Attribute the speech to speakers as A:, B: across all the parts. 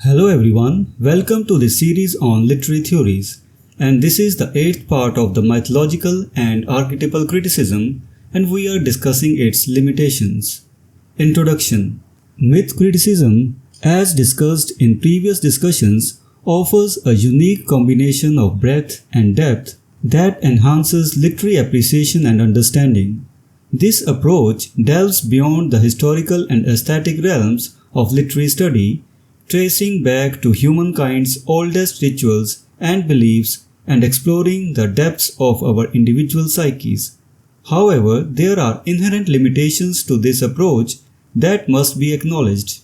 A: Hello everyone, welcome to the series on literary theories, and this is the 8th part of the mythological and archetypal criticism, and we are discussing its limitations. Introduction. Myth criticism, as discussed in previous discussions, offers a unique combination of breadth and depth that enhances literary appreciation and understanding. This approach delves beyond the historical and aesthetic realms of literary study, tracing back to humankind's oldest rituals and beliefs and exploring the depths of our individual psyches. However, there are inherent limitations to this approach that must be acknowledged.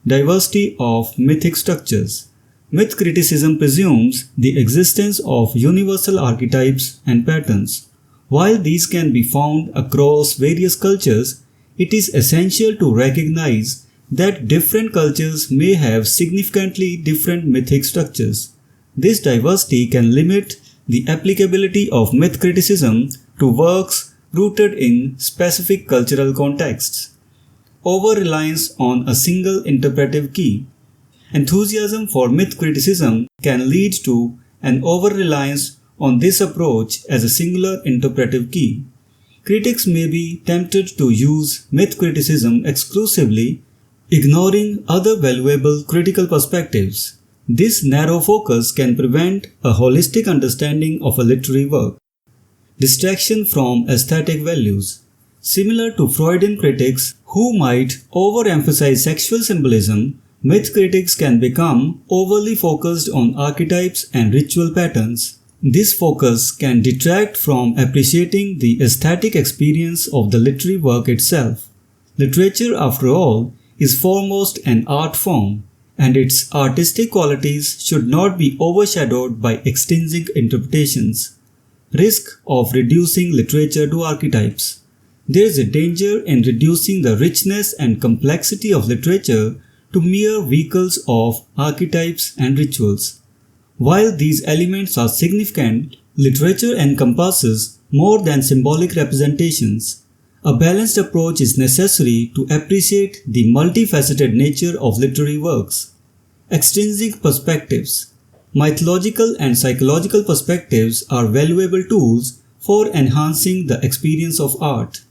A: Diversity of mythic structures. Myth criticism presumes the existence of universal archetypes and patterns. While these can be found across various cultures, it is essential to recognize that different cultures may have significantly different mythic structures. This diversity can limit the applicability of myth criticism to works rooted in specific cultural contexts. Over-reliance on a single interpretive key. Enthusiasm for myth criticism can lead to an over-reliance on this approach as a singular interpretive key. Critics may be tempted to use myth criticism exclusively, ignoring other valuable critical perspectives. This narrow focus can prevent a holistic understanding of a literary work. Distraction from aesthetic values. Similar to Freudian critics who might overemphasize sexual symbolism, myth critics can become overly focused on archetypes and ritual patterns. This focus can detract from appreciating the aesthetic experience of the literary work itself. Literature, after all, is foremost an art form, and its artistic qualities should not be overshadowed by extrinsic interpretations. Risk of reducing literature to archetypes. There is a danger in reducing the richness and complexity of literature to mere vehicles of archetypes and rituals. While these elements are significant, literature encompasses more than symbolic representations. A balanced approach is necessary to appreciate the multifaceted nature of literary works. Extrinsic perspectives. Mythological and psychological perspectives are valuable tools for enhancing the experience of art.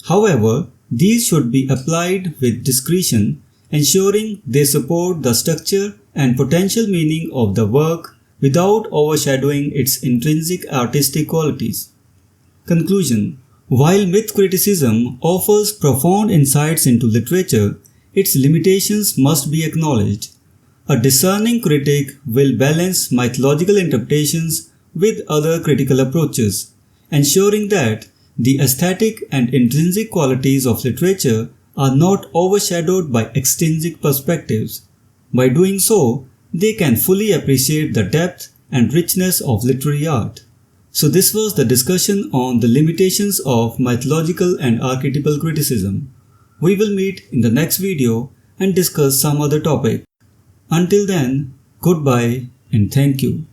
A: However, these should be applied with discretion, ensuring they support the structure and potential meaning of the work without overshadowing its intrinsic artistic qualities. Conclusion. While myth criticism offers profound insights into literature, its limitations must be acknowledged. A discerning critic will balance mythological interpretations with other critical approaches, ensuring that the aesthetic and intrinsic qualities of literature are not overshadowed by extrinsic perspectives. By doing so, they can fully appreciate the depth and richness of literary art. So this was the discussion on the limitations of mythological and archetypal criticism. We will meet in the next video and discuss some other topic. Until then, goodbye and thank you.